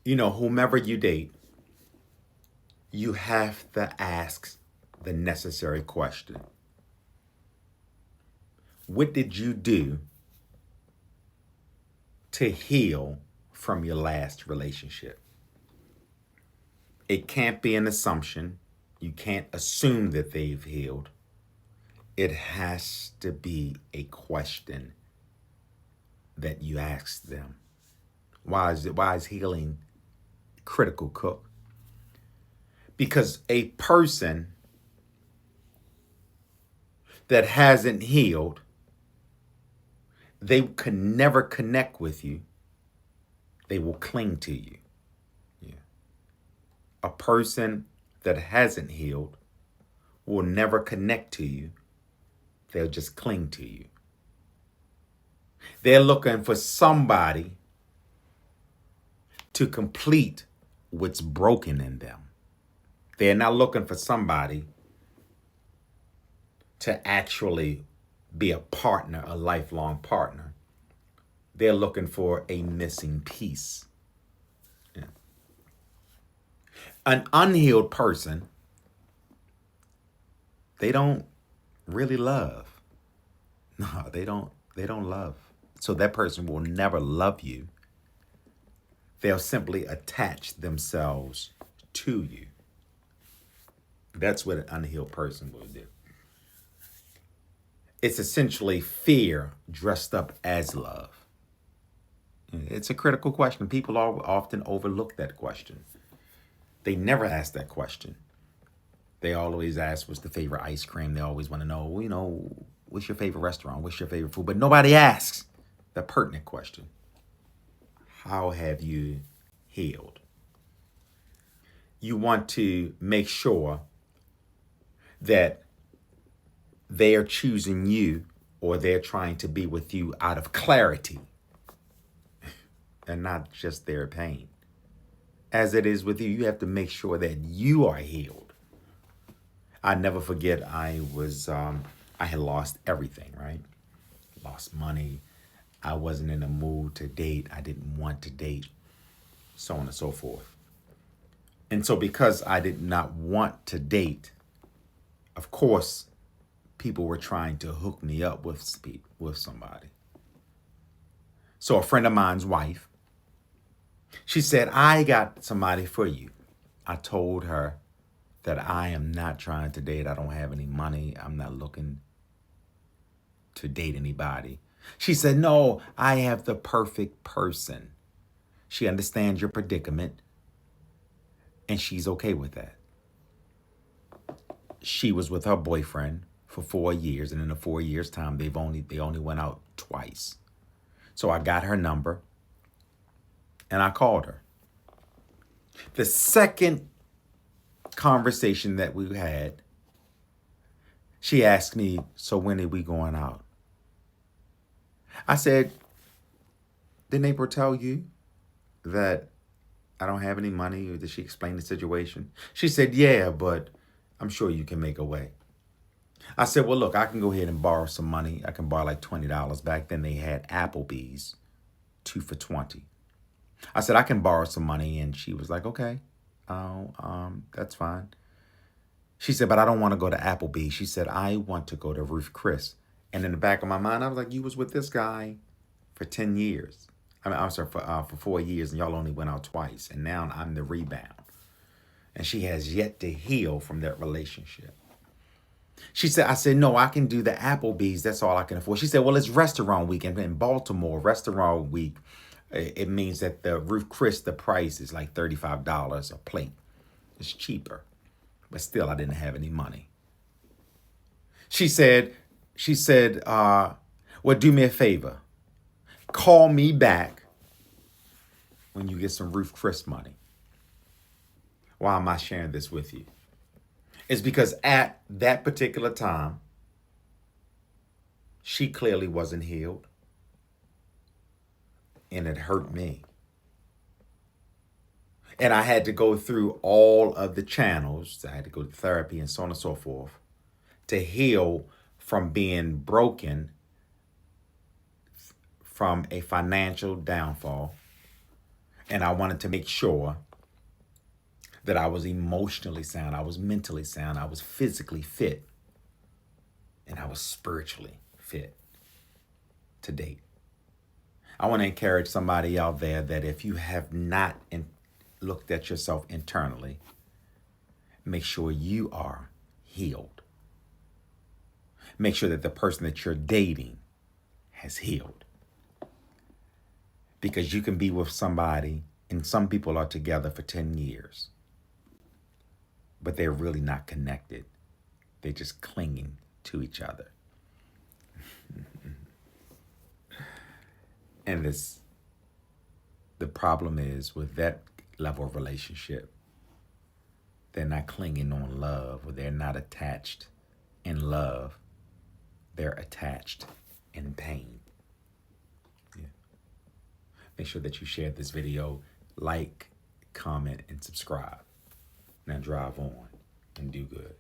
Whomever you date, you have to ask the necessary question. What did you do to heal from your last relationship? It can't be an assumption. You can't assume that they've healed. It has to be a question that you ask them. Why is healing critical, Cook? Because a person that hasn't healed, they can never connect with you. They will cling to you. Yeah. A person that hasn't healed will never connect to you. They'll just cling to you. They're looking for somebody to complete what's broken in them. They're not looking for somebody to actually be a partner, a lifelong partner. They're looking for a missing piece. Yeah. An unhealed person, they don't really love. No, they don't love. So that person will never love you. They'll simply attach themselves to you. That's what an unhealed person will do. It's essentially fear dressed up as love. It's a critical question. People often overlook that question. They never ask that question. They always ask, what's the favorite ice cream? They always want to know, what's your favorite restaurant? What's your favorite food? But nobody asks the pertinent question. How have you healed? You want to make sure that they are choosing you or they're trying to be with you out of clarity and not just their pain. As it is with you, you have to make sure that you are healed. I never forget, I had lost everything, right? Lost money. I wasn't in a mood to date. I didn't want to date, so on and so forth. And so because I did not want to date, of course, people were trying to hook me up with somebody. So a friend of mine's wife, she said, I got somebody for you. I told her that I am not trying to date. I don't have any money. I'm not looking to date anybody. She said, no, I have the perfect person. She understands your predicament and she's okay with that. She was with her boyfriend for 4 years, and in the 4 years time, they only went out twice. So I got her number and I called her. The second conversation that we had, she asked me, so when are we going out? I said, didn't April tell you that I don't have any money? Or did she explain the situation? She said, yeah, but I'm sure you can make a way. I said, well, look, I can go ahead and borrow some money. I can borrow like $20. Back then they had Applebee's, 2 for $20. I said, I can borrow some money. And she was like, okay, that's fine. She said, but I don't want to go to Applebee's. She said, I want to go to Ruth Chris. And in the back of my mind, I was like, you was with this guy for 10 years. I'm sorry, for 4 years, and y'all only went out twice. And now I'm the rebound. And she has yet to heal from that relationship. She said, I said, no, I can do the Applebee's. That's all I can afford. She said, well, it's restaurant week. And in Baltimore, restaurant week, it means that the Ruth Chris, the price is like $35 a plate. It's cheaper. But still, I didn't have any money. She said, well, do me a favor. Call me back when you get some Ruth Chris money. Why am I sharing this with you? It's because at that particular time, she clearly wasn't healed. And it hurt me. And I had to go through all of the channels. I had to go to therapy and so on and so forth to heal from being broken from a financial downfall. And I wanted to make sure that I was emotionally sound, I was mentally sound, I was physically fit, and I was spiritually fit to date. I want to encourage somebody out there that if you have not looked at yourself internally, make sure you are healed. Make sure that the person that you're dating has healed. Because you can be with somebody, and some people are together for 10 years, but they're really not connected. They're just clinging to each other. And the problem is with that level of relationship, they're not clinging on love, or they're not attached in love. They're attached in pain. Yeah. Make sure that you share this video, like, comment, and subscribe. Now drive on and do good.